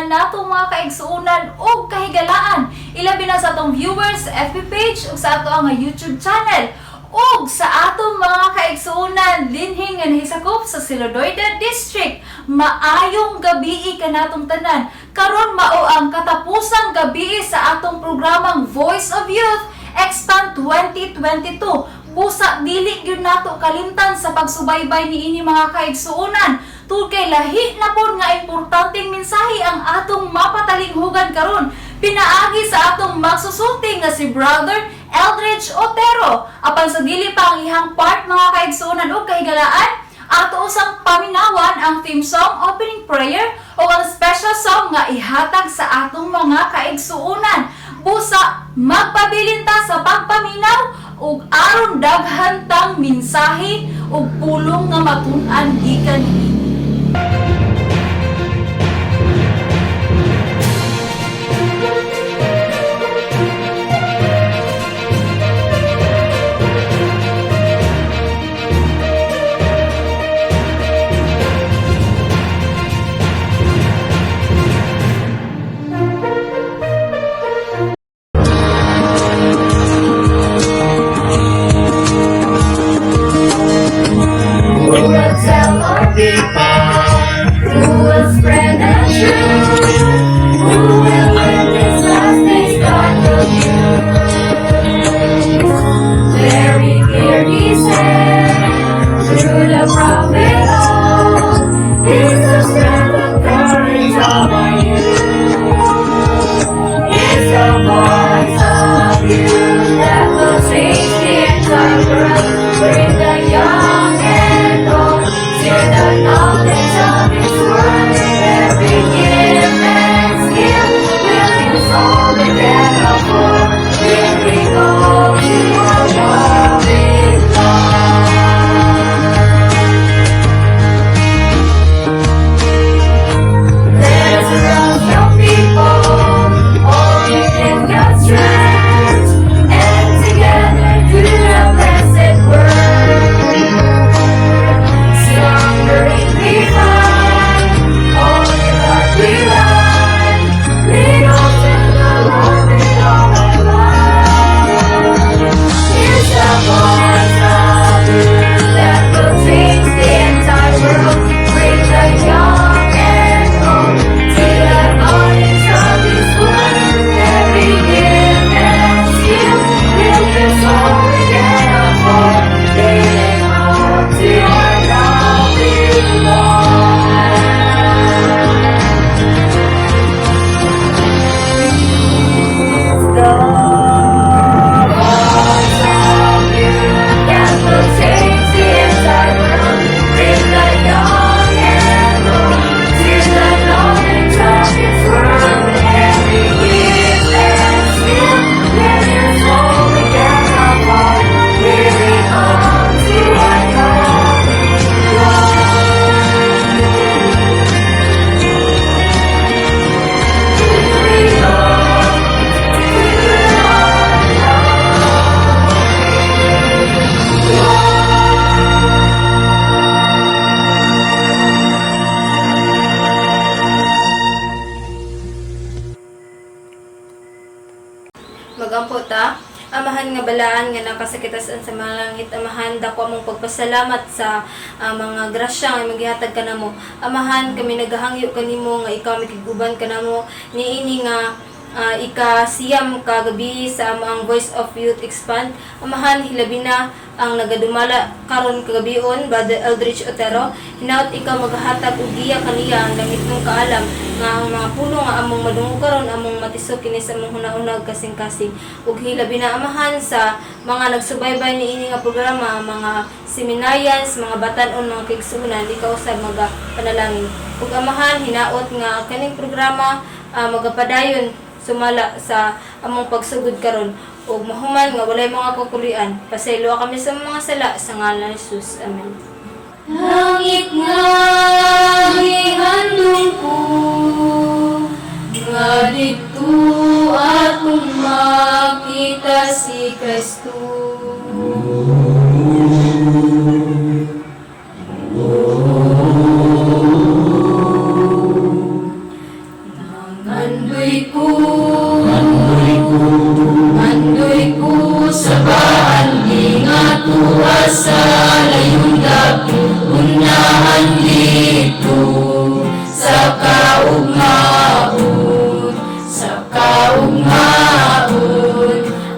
natong mga kaigsuunan o kahigalaan. Ilabi na sa atong viewers, FB page o sa ato ang YouTube channel. O sa atong mga kaigsuunan dinhi nga nahisakop sa Silodoida District. Maayong gabi ka natong tanan. Karon mao ang katapusang gabi sa atong programang Voice of Youth Expand 2022. Busa dili gyud nato kalimtan sa pagsubaybay niini mga kaigsuunan. Tungod kay lahi na pod nga importanteng mensahe ang atong mapatalinghugan karon. Pinaagi sa atong magsusulti nga si Brother Eldridge Otero. Apan sa dili pa ang ihang part mga kaigsuunan o kahigalaan, ato usang paminawan ang theme song, opening prayer o ang special song nga ihatag sa atong mga kaigsuunan. Busa magpabilin ta sa pagpaminaw ug aron daghan tang mensahe ug pulong nga matun-an gikan niini. Magampo ta, amahan nga balaan nga nakasakitasan sa mga langit. Amahan, dako among pagpasalamat sa mga grasya nga maghihatag ka namo. Amahan, kami naghahangyo kanimo nga ikaw mikiguban ka namo niini nga ikasiyam kagabi sa amang Voice of Youth Expand. Amahan, hilabi na ang nagadumala karon kagabion, Brother Eldridge Otero. Hinaot ikaw maghatag og giya kaniya ang langit ng kaalam nga ang mga puno nga among madungo karon among matisok kini sa among hunahunag kasing-kasing. Ug hilabi na amahan sa mga nagsubaybay niini nga programa, mga seminarians, mga batan-on, mga kaigsuunan, ikaw sa magapanalangin. Ug amahan, hinaot nga kaning programa magapadayon sumala sa among pagsugod karon ug mahuman nga walay mga kakulian. Pasaylo kami sa mga sala sa ngalan ni Jesus. Amen. Langit nga ihandong ko nga dito akong makita si Kristo. sa layong gabi, unahan dito sa kaugmaon, sa kaugmaon.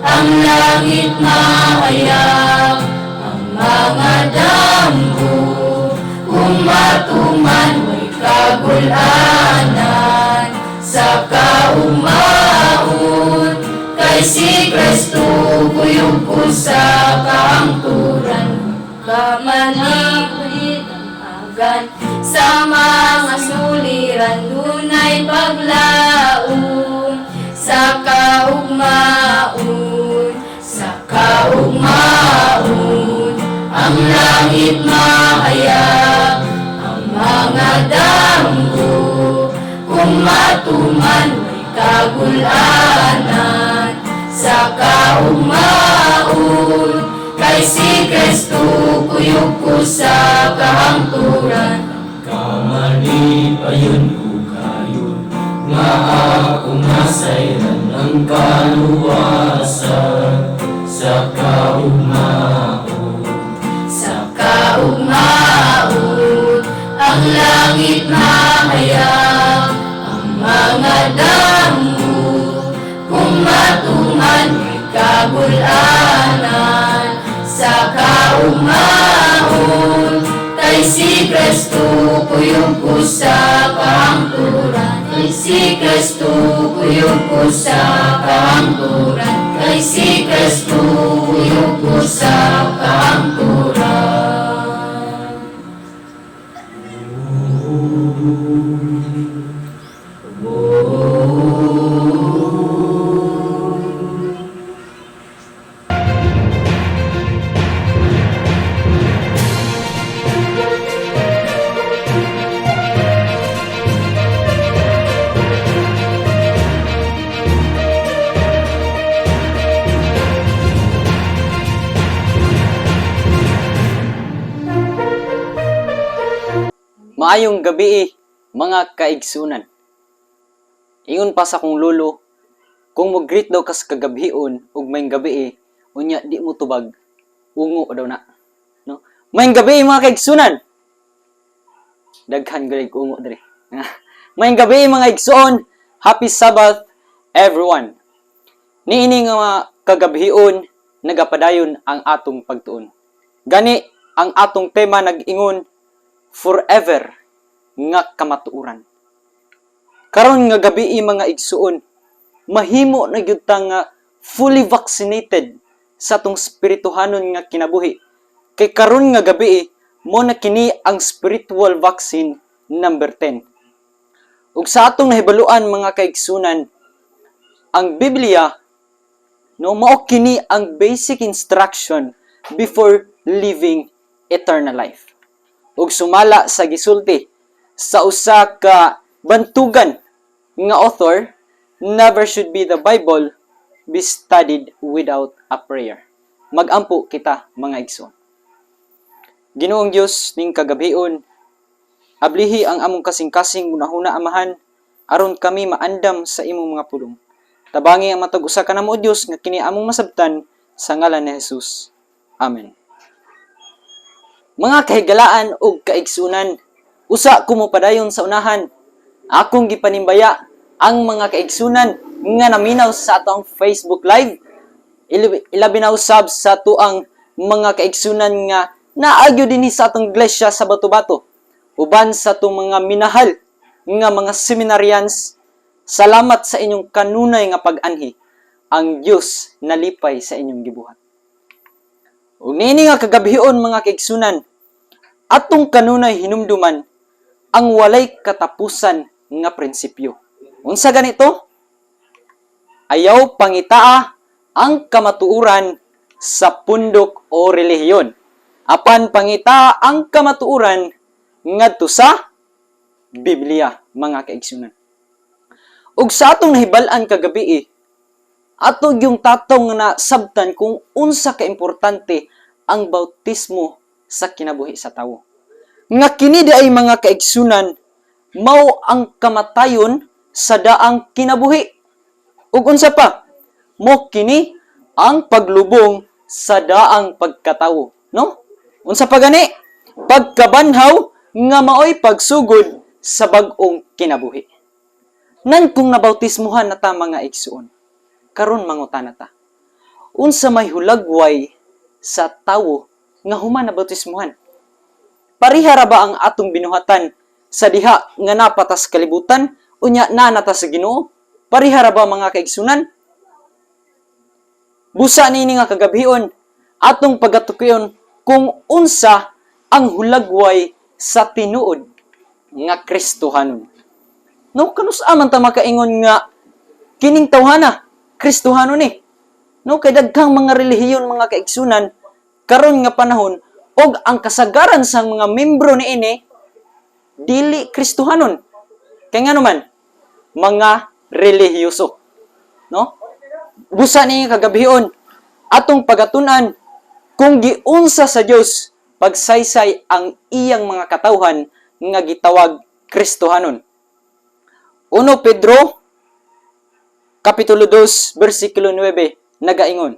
Ang langit mahayag, ang mga damgo, umatuman may kagulanan, sa kaugmaon. Kay si Kristo kuyog ko sa kaangturan, kamanipit ang agan sa mga suliran, dunay paglaom sa kaugmaon, sa kaugmaon. Ang langit mahayag, ang mga damgo, umatuman may kagulanan, sa kaugmaon. Kay si Kristo kuyog ko sa kahangturan, kamalipayon ko kayo, nga ako masayran ng kaluwasan, sa kaugmaon, sa kaugmaon. Ang langit mahayag, ang mga damgo, kumatuman may kagulanan, sa kaugmaon. Kay si Kristo kuyog ko sa kahangturan, kay si Kristo kuyog ko sa kahangturan, kay si Kristo kuyog ko sa kahangturan. Maayong gabi, mga kaigsunan. Ingon pa sa kong lolo, kung mo-greet daw kas kagabhion ug mayong gabi, unya di mo tubag, ungo daw na. No? Mayong gabi, mga kaigsunan. Daghan galig ungo diri. Mayong gabi, mga igsoon. Happy Sabbath, everyone. Niini nga mga kagabhion, nagapadayon ang atong pagtuon. Gani, ang atong tema nag-ingon, forever nga kamatuuran. Karon nga gabi mga igsuon, mahimo na gyud ta nga fully vaccinated sa atong spirituhanon nga kinabuhi. Kay karon nga gabi mo na kini ang spiritual vaccine number 10. Ug sa atong nahibaluan mga kaigsunan, ang Biblia no mao kini ang basic instruction before living eternal life. Ug sumala sa gisulti sa usa ka bantugan nga author, never should be the Bible be studied without a prayer. Magampo kita mga igsoon. Ginoong Dios ning kagabhion, ablihi ang among kasing-kasing gunahuna amahan aron kami maandam sa imong mga pulong. Tabangi ang matag usa ka namo Dios nga kini among masabtan sa ngalan ni Jesus. Amen. Mga kahigalaan ug kaigsunan, usa ko mo padayon sa unahan. Akong gipanimbaya ang mga kaigsunan nga naminaw sa atong Facebook Live. Ilabi na usab sa tuang mga kaigsunan nga naagyo dinhi sa atong iglesia sa Bato-Bato. Uban sa atong mga minahal nga mga seminarians, salamat sa inyong kanunay nga pag-anhi. Ang Dios nalipay sa inyong gibuhat. Ug niini nga kagabhion mga kaigsunan, atong kanunay hinumduman ang walay katapusan nga prinsipyo. Unsa ganito? Ayaw pangitaa ang kamatuuran sa pundok o relihiyon. Apan pangitaa ang kamatuuran ngadto sa Biblia, mga kaigsunan. Ug sa atong nahibal-an kagabi, ato yung tatong na sabtan kung unsa ka importante ang bautismo sa kinabuhi sa tawo. Nga kini di ay mga kaigsunan, mao ang kamatayon sa daang kinabuhi. Ug unsa pa? Mo kini ang paglubong sa daang pagkatawo, no? Unsa pa gani? Pagkabanhaw nga maoy pagsugod sa bag-ong kinabuhi. Nan kung nabautismuhan na ta mga igsuon, karon mangutana ta. Unsa may hulagway sa tawo nga human nabautismuhan? Pareha ra ba ang atong binuhatan sa diha nga napatas kalibutan unya na nata sa Ginoo? Pareha ra ba mga kaigsunan? Busa nini nga kagabhion atong pagatukion kung unsa ang hulagway sa tinuod nga Kristohanon. No, kanus aman ta makaingon nga kining tawhana Kristohanon ni. No, kay daghang mga relihiyon mga kaigsunan karon nga panahon og ang kasagaran sang mga membro niini dili Kristohanon. Kay ngano man mga relihiyoso. No? Busa ni kagabhion atong pagatun-an kung giunsa sa Dios pagsaysay ang iyang mga katawhan nga gitawag Kristohanon. 1 Pedro Kapitulo 2 versikulo 9 nagaingon,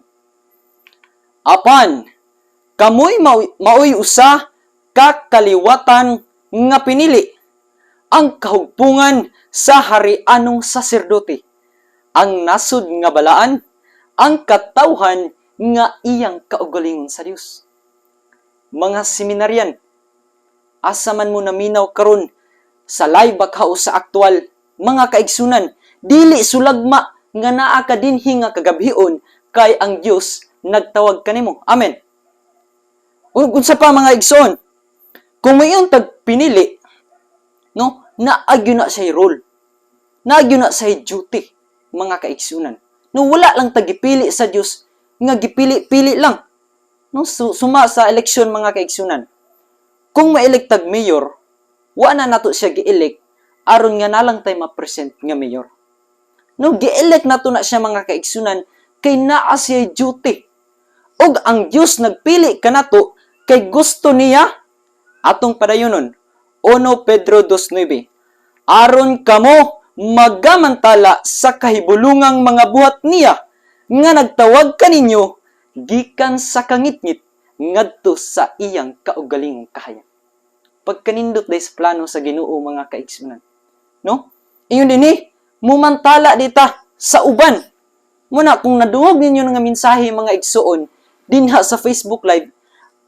Apan kamoy maoy usa ka kaliwatan nga pinili ang kahugpungan sa harianong saserdote, ang nasud nga balaan, ang katawhan nga iyang kaugalingon sa Dios. Mga seminaryan, asa man mo naminaw karon sa live bakhaw sa aktual, mga kaigsunan, dili sulagma nga naa ka dinhi nga kagabhion kay ang Dios nagtawag kanimo. Amen. Unsa pa mga igsoon, kung mayong tagpinili, no, naagyo na say role, naagyo na say duty, mga kaigsunan. No, wala lang tagipili sa Dios nga gipili-pili lang. No, suma sa eleksyon mga kaigsunan. Kung maelectag mayor, wa na nato siya gi-elect aron nga nalang tay ma-present nga mayor. No, gi-elect nato na siya mga kaigsunan kay naa siya duty. Og ang Dios nagpili kanato kay gusto niya atong padayonon. 1 Pedro 2:9. Aron kamo magamantala sa kahibulungang mga buhat niya nga nagtawag kaninyo gikan sa kangitngit ngadto sa iyang kaugalingong kahayag. Pagkanindot dahil sa plano sa Ginoo mga kaigsunan. No? Iyon din mumantala dita sa uban. Muna kung naduhog ninyo nga mensahe mga igsuon dinha sa Facebook Live,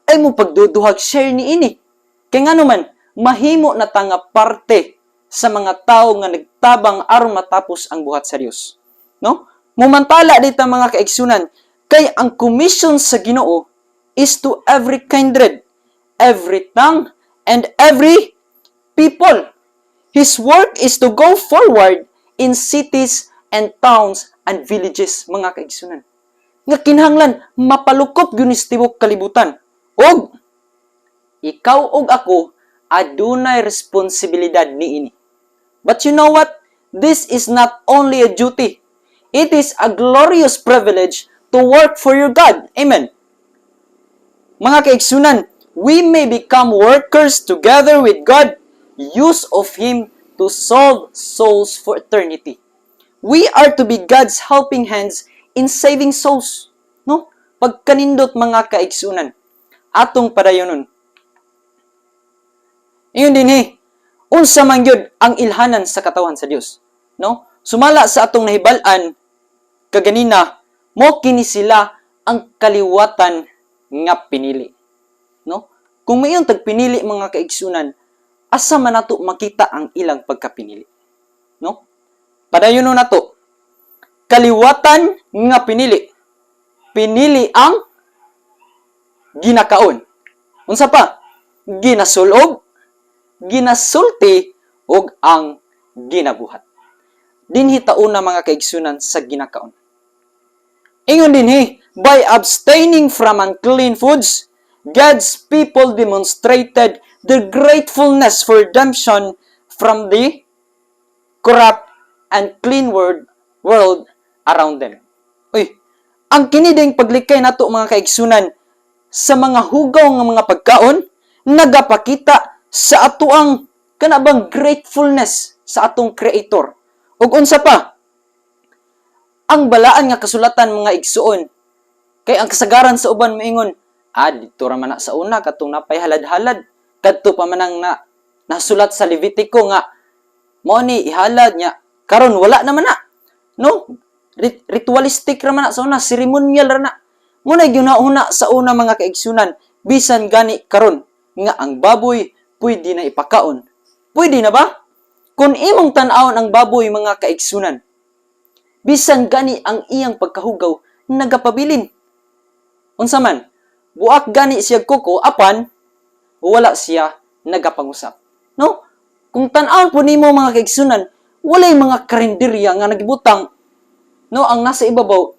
ay mo pagduduhag share ni ini. Kaya nga naman, mahimo na tanga parte sa mga tao nga nagtabang aron matapos ang buhat sa Dios. No? Mumantala dita mga kaigsunan, kay ang commission sa Ginoo is to every kindred, every tongue, and every people. His work is to go forward in cities and towns and villages, mga kaigsunan. Nga kinahanglan mapalukop gyud tibok kalibutan. Og ikaw og ako adunay responsibilidad niini. But you know what? This is not only a duty. It is a glorious privilege to work for your God. Amen. Mga kaigsunan, we may become workers together with God, use of Him to solve souls for eternity. We are to be God's helping hands in saving souls. No? Pagkanindot mga kaigsunan, atong padayonon. Iyon din unsa man gyud ang ilhanan sa katawan sa Dios. No? Sumala sa atong nahibal-an kaganina, mo kini sila ang kaliwatan nga pinili. No? Kung mayon tagpinili mga kaigsunan, asa man nato makita ang ilang pagkapinili. No? Padayon nato. Kaliwatan nga pinili. Pinili ang ginakaon. Unsa pa? Ginasulob, ginasulti, ug ang ginabuhat. Dinhi tauna mga kaigsunan sa ginakaon. Ingon dinhi, by abstaining from unclean foods, God's people demonstrated their gratefulness for redemption from the corrupt and clean world around them. Uy, ang kiniding paglikay nato mga kaigsunan sa mga hugaw nga mga pagkaon, nagapakita sa atoang kanabang gratefulness sa atong Creator. Ug unsa pa? Ang balaan nga kasulatan mga igsuon, kay ang kasagaran sa uban moingon, Dito ra man na sa una katong napay halad-halad. Kadto pa man ang nasulat sa Levitico nga mao ni ihalad niya. Karon wala naman na. No? Ritualistic ra man na sa una, ceremonial ra na. Muna gyud sa una mga kaigsunan, bisan gani karon nga ang baboy pwede na ipakaon. Pwede na ba? Kung imong tan-awon ang baboy mga kaigsunan, bisan gani ang iyang pagkahugaw nagapabilin. Unsa man, buak gani siya kuko apan wala siya nagapangusap. No? Kung tan-awon po nimo mga kaigsunan, walay mga karinderya nga nagibutang no ang nasa ibabaw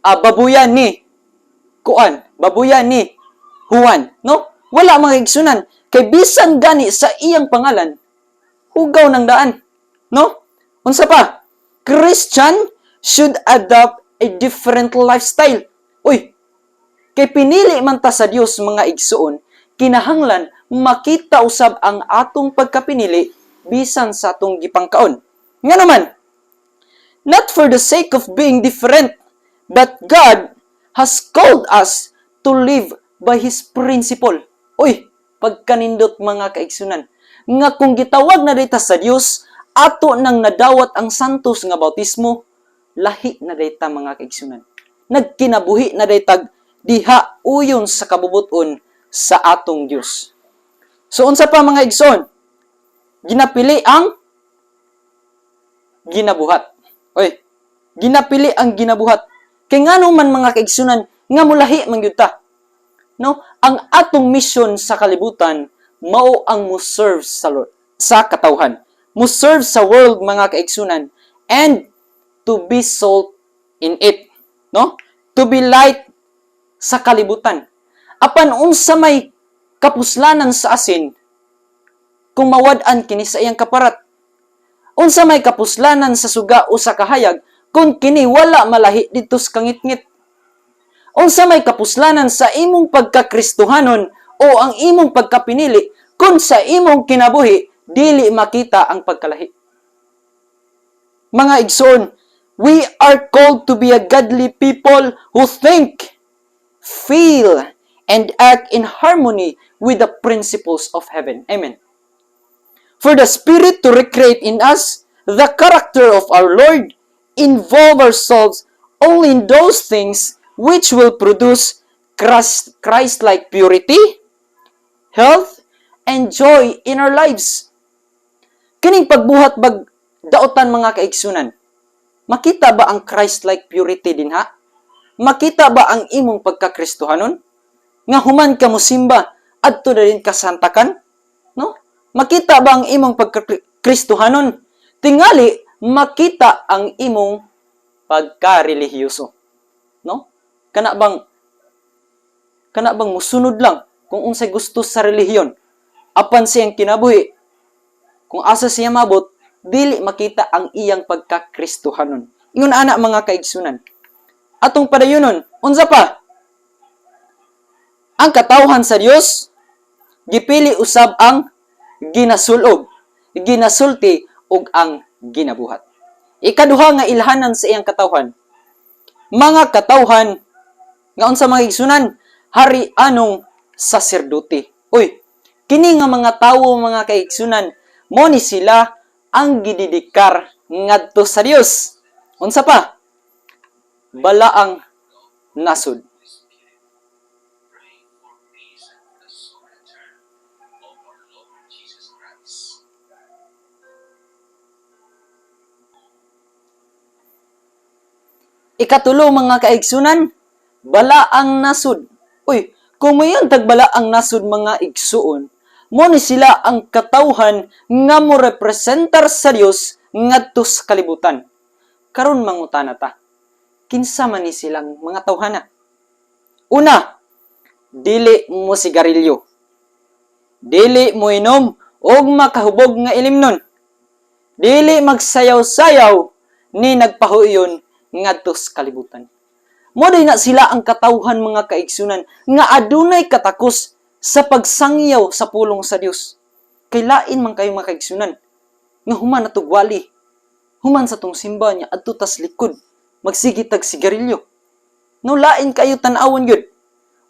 babuyan ni Kuan, babuyan ni Juan, no? Wala mga kaigsunan kay bisan gani sa iyang pangalan hugaw ng daan, no? Unsa pa? Christian should adopt a different lifestyle. Uy, kay pinili man ta sa Dios mga igsuon, kinahanglan makita usab ang atong pagkapinili bisan sa atong gipangkaon. Nga naman, not for the sake of being different, but God has called us to live by His principle. Uy, pagkanindot mga kaigsunan, nga kung gitawag na dita sa Dios, ato nang nadawat ang santos nga bautismo, lahi na dita mga kaigsunan. Nagkinabuhi na daytag diha uyon sa kabubuton sa atong Dios. So unsa pa mga igsoon? Ginapili ang ginabuhat. Oy, ginapili ang ginabuhat. Kay ngano man mga kaigsunan nga mulahi man gyud ta. No, ang atong mission sa kalibutan mao ang mo serve sa Lord, sa katawhan. Mo serve sa world mga kaigsunan and to be salt in it. No? To be light sa kalibutan. Apan unsa may kapuslanan sa asin kung mawad-an kini sa iyang kaparat. Unsa may kapuslanan sa suga o sa kahayag kung kini wala malahi dito sa kangit-ngit. Unsa may kapuslanan sa imong pagkakristohanon o ang imong pagkapinili kung sa imong kinabuhi dili makita ang pagkalahi. Mga igsoon, we are called to be a godly people who think, feel, and act in harmony with the principles of heaven. Amen. For the Spirit to recreate in us the character of our Lord, involve ourselves only in those things which will produce Christ-like purity, health, and joy in our lives. Kining pagbuhat daotan mga kaigsunan, makita ba ang Christ-like purity din ha? Makita ba ang imong pagkakristohanon? Nga human ka musimba, adto na rin kasantakan? No? Makita ba ang imong pagkakristohanon? Tingali, makita ang imong pagka-relihiyoso. No? Kana bang musunod lang kung unsay gusto sa relihiyon. Apan siyang kinabuhi, kung asa siya mabot, dili makita ang iyang pagkakristohanon. Ingon ana mga kaigsunan. Atong padayunon, unsa pa? Ang katawhan sa Dios gipili usab ang ginasulog, ginasulti ug ang ginabuhat. Ikaduha nga ilhanan sa iyang katawhan. Mga katawhan nga unsa mga igsunan, hari anong saserdote. Uy, kini nga mga tawo mga kaigsunan, mo ni sila ang gididikar ngadto sa Dios. Unsa pa? Balaang nasud. Ikatulo mga kaigsunan, balaang nasud. Uy, kung mayon tagbalaang nasud mga igsuon, mo ni sila ang katawhan nga mo representar sa Dios ngadto sa kalibutan. Karon mangutana ta, kinsa man ni silang mga tawhana? Una, dili mo sigarilyo. Dili mo inom og makahubog nga ilimnon. Dili magsayaw-sayaw ni nagpahuyon ngadto sa kalibutan. Mo na sila ang katawhan mga kaigsunan nga adunay katakos sa pagsangyaw sa pulong sa Dios. Kay lain man kayo mga kaigsunan nga human atog wali. Human sa tong simba niya adto tas likod magsigitag sigarilyo. No lain kayo tan-awon gyud.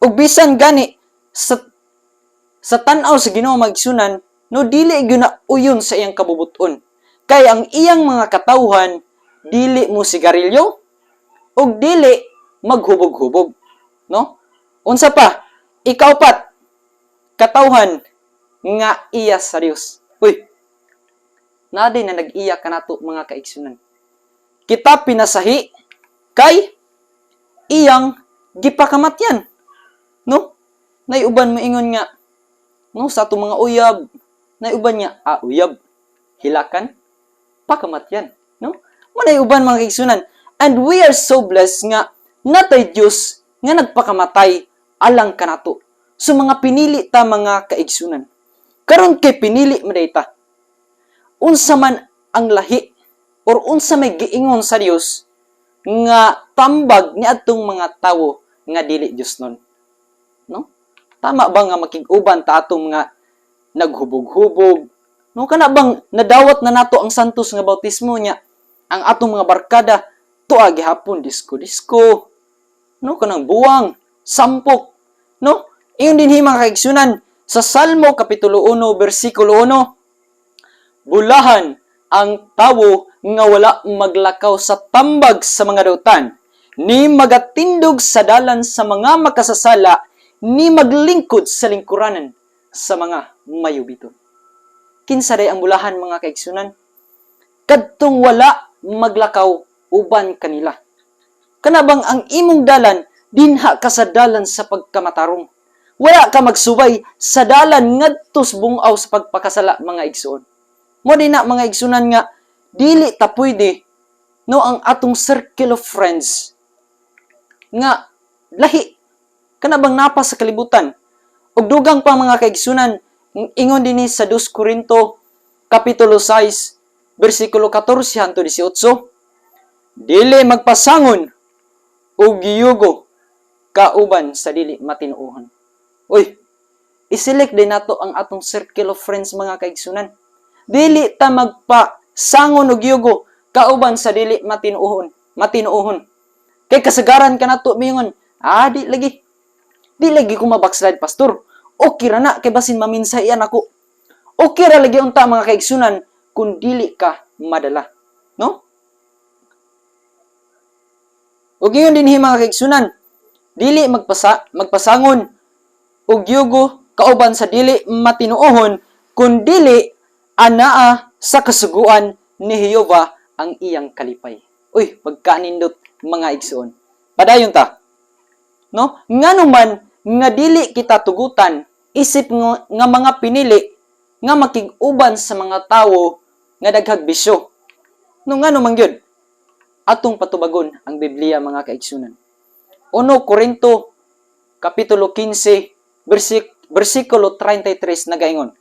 ug bisan gani sa tan-aw sa Ginoo magsunan, no dili gyud na uyon sa iyang kabubuton. Kay ang iyang mga katawhan dili mo sigarilyo ug dili maghubog-hubog, no? Unsa pa? Ikaupat, katawhan nga iya sa Dios. Uy, naday na nag-iya kanato mga kaigsunan. Kita pinasahi kay iyang gipakamatyan, no? Naiuban moingon nga, no, sa atong mga uyab, naiuban niya, uyab, hilakan, pakamatyan, no? Manaiuban mga kaigsunan. And we are so blessed nga natay Dios nga nagpakamatay alang kanato. So mga pinili ta mga kaigsunan. Karon kay pinili mo dayta. Unsa man ang lahi or unsa may giingon sa Dios nga tambag ni adtong mga tawo nga dili Dios nun. No? Tama ba nga makig-uban ta atong mga naghubog-hubog? No, kana bang nadawat na nato ang santos nga bautismo niya? Ang atong mga barkada tuwa gihapon disko-disko. No, kanang buwang, sampok, no? Iyon din mga kaigsunan sa Salmo kapitulo 1 bersikulo 1. Bulahan ang tawo nga wala maglakaw sa tambag sa mga dautan, ni magatindog sa dalan sa mga makasasala, ni maglingkod sa lingkuranan sa mga mayubiton. Kinsa day ang bulahan mga kaigsunan? Kadtong wala maglakaw uban kanila. Kanabang ang imong dalan dinha ka sa dalan sa pagkamatarong. Wala ka magsubay sa dalan ngadto sa bungaw sa pagpakasala mga igsoon. Mo din na mga igsunan nga dili ta pwede no ang atong circle of friends nga lahi kanabang napa sa kalibutan. Ug dugang pa mga kaigsunan ingon dinhi sa 2 Korinto kapitulo 6 bersikulo 14 hangtod 18. Dili magpasangon o giyugo kauban sa dili matinuohan. Uy, iselect din nato ang atong circle of friends mga kaigsunan. Dili ta magpasangon o giyugo kauban sa dili matinuohon. Kay kasagaran ka nato mingon, di lagi ko mabackslide pastor. Okay ra na kay basin maminsayan ako. Okay ra lagi unta mga kaigsunan kung dili ka madala, no? Ug ingon dinhi mga kaigsunan, dili magpasangon og yugo kauban sa dili matinuohon kun dili anaa sa kasuguan ni Jehova ang iyang kalipay. Uy, pagkanindot mga igsoon. Padayon ta. No? Nganuman nga dili kita tugutan isip nga mga pinili nga makig-uban sa mga tawo nga daghag bisyo. No nganuman gyud atong patubagon ang Biblia mga kaigsunan. 1 Korinto kapitulo 15 bersikulo 33 nagaingon.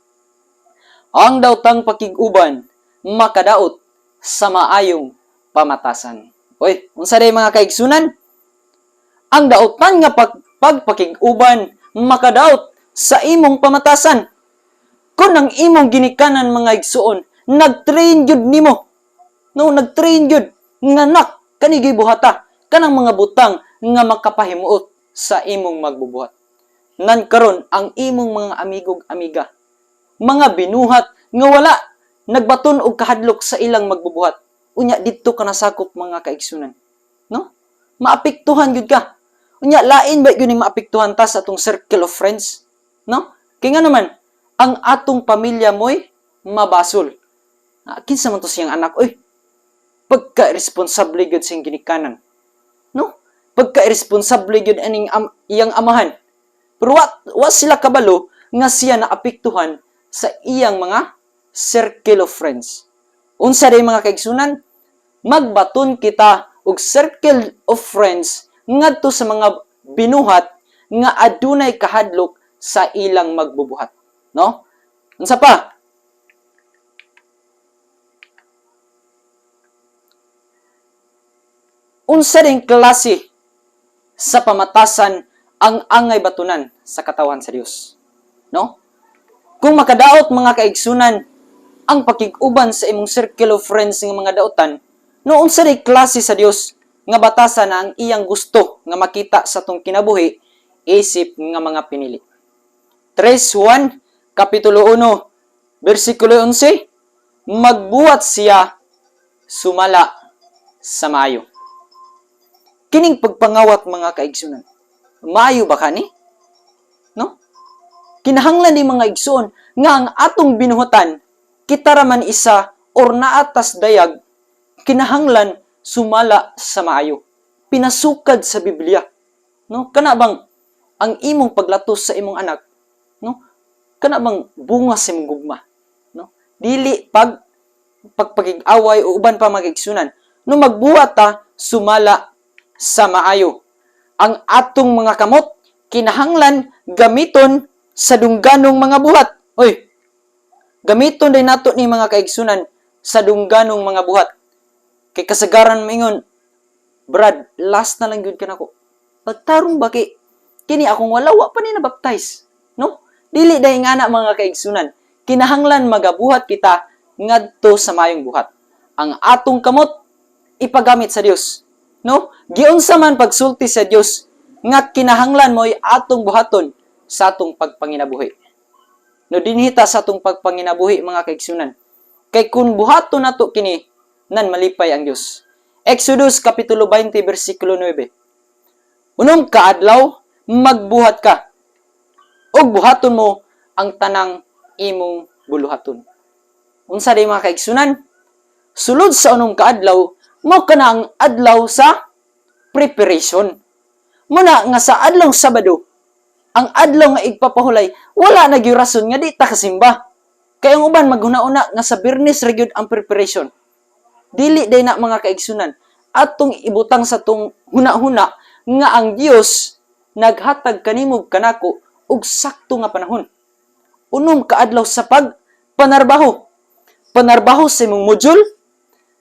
Ang daotang pakig-uban makadaot sa maayong pamatasan. Oy, unsa day mga kaigsunan? Ang daotan nga pagpakig-uban makadaot sa imong pamatasan. Kung ang imong ginikanan mga igsuon, nag-train gyud nimo. No, nag-train gyud nga nak kanigi buhata kanang mga butang nga makapahimuot sa imong magbubuhat. Nan karon ang imong mga amigog amiga, mga binuhat nga wala nagbaton og kahadlok sa ilang magbubuhat. Unya didto ka nasakop mga kaigsunan. No? Maapektuhan gyud ka. Unya lain ba gyud ning maapektuhan ta sa atong circle of friends? No? Kay nga naman ang atong pamilya mo'y mabasol. Kinsa man to siyang anak oy? Pagka-irresponsable gyud sing ginikanan. No? Pagka-irresponsable gyud aning iyang amahan. Pero wa sila kabalo nga siya naapektuhan sa iyang mga circle of friends. Unsa day mga kaigsunan? Magbaton kita og circle of friends ngadto sa mga binuhat nga adunay kahadlok sa ilang magbubuhat. No? Unsa pa? Unsa ring klase sa pamatasan ang angay batunan sa katawan sa Dios? No? Kung makadaot mga kaigsunan ang pakig-uban sa imong circle of friends ng mga daotan, no unsa ring klase sa Dios nga batasan na ang iyang gusto nga makita sa tong kinabuhi, isip nga mga pinili. 3:1, Kapitulo 1, versikulo 11, magbuhat siya sumala sa maayo. Kining pagpangawat mga kaigsunan, maayo ba kani? No? Kinahanglan ni mga igsoon nga ang atong binuhatan kita raman isa or naatas dayag, kinahanglan sumala sa maayo. Pinasukad sa Biblia. No? Kana bang ang imong paglatos sa imong anak, no? Kana bang bunga sa imong gugma, no? Dili pagpagig-away o uban pa magigsunan. No magbuhat ta sumala sa maayo. Ang atong mga kamot kinahanglan gamiton sa dungganong mga buhat. Oy, gamiton din nato ni mga kaigsunan sa dungganong mga buhat. Kay kasagaran maingon, Brad, last na lang yun ka na ko. Pagtarong ba kini akong walawa pa ni nabaptize? No? Dili dahil nga na mga kaigsunan. Kinahanglan magabuhat kita ngadto sa mayong buhat. Ang atong kamot, ipagamit sa Dios. No? Giunsa man pagsulti sa Dios, nga kinahanglan mo'y atong buhaton sa atong pagpanginabuhi. No, dinhita sa atong pagpanginabuhi mga kaigsunan. Kay kung buhaton nato kini, nan malipay ang Dios. Exodus Kapitulo 20, versikulo 9. Unong kaadlaw, magbuhat ka. O buhaton mo ang tanang imong buluhaton. Unsa day mga kaigsunan? Sulod sa unong kaadlaw, mao ka na ang adlaw sa preparation. Muna nga sa adlaw Sabado, ang adlaw nga igpapahulay, wala na gyud rason nga di ta kasimba. Kay ang uban maghuna-una nga sa Biyernes ra gyud ang preparation. Dili day na mga kaigsunan atong ibutang sa tong huna-huna nga ang Dios naghatag kanimo kanako og sakto nga panahon. Unom kaadlaw sa panarbaho. Panarbaho sa imong module,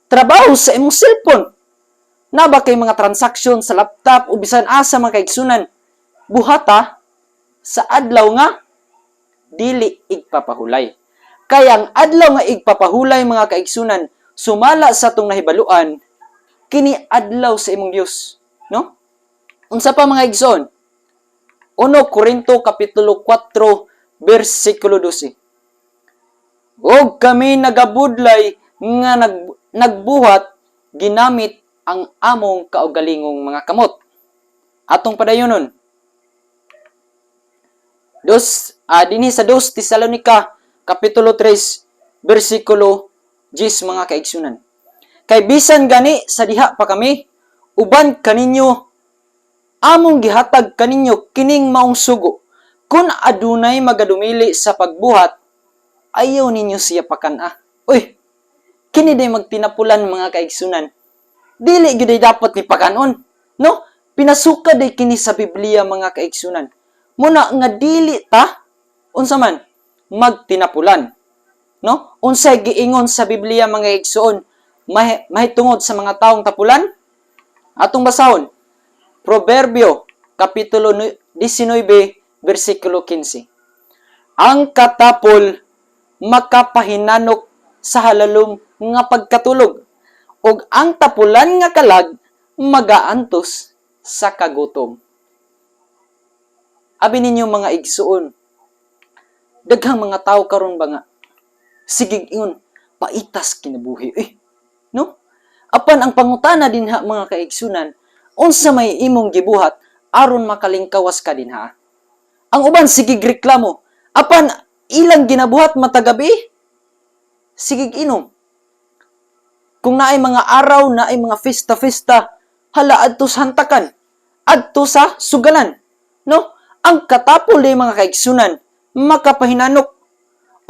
trabaho sa imong cellphone. Na ba kay mga transaksyon sa laptop o bisan asa mga kaigsunan, buhata sa adlaw nga dili igpapahulay. Kaya ang adlaw nga igpapahulay mga kaigsunan, sumala sa atong nahibaluan, kini adlaw sa imong Dios, no? Unsa pa mga igsoon? 1 Korinto Kapitulo 4, versikulo 12. Og kami nagabudlay nga nagbuhat ginamit ang among kaugalingong mga kamot. Atong padayonon. Dinhi sa 2 Tesalonica Kapitulo 3, versikulo 10 mga kaigsunan. Kay bisan gani sa diha pa kami, uban kaninyo, among gihatag kaninyo kining maong sugo. Kung adunay magadumili sa pagbuhat, ayaw ninyo siya pakana. Uy, kini day magtinapulan mga kaigsunan. Dili gyud dapat ni pakanon, no? Pinasuka day kini sa Biblia mga kaigsunan. Muna nga dili ta unsa man magtinapulan, no? Unsay giingon sa Biblia mga igsoon, mahitungod sa mga taong tapulan? Atong basahon. Proverbio Kapitulo 19, versikulo 15. Ang katapol makapahinanok sa halalom nga pagkatulog, ug ang tapulan nga kalag magaantos sa kagutom. Abi ninyo mga igsuon, daghang mga tao karon ba nga sigig ingon paitas kinabuhi no? Apan ang pangutana dinha mga kaigsunan, unsa may imong gibuhat aron makalingkawas ka dinha? Ang uban sigig reklamo, apan ilang ginabuhat matagabi, sigig inom. Kung naay mga araw, naay mga festa-festa, hala adto sa hantakan, adto sa sugalan, no? Ang katapol day mga kaigsunan, makapahinanok,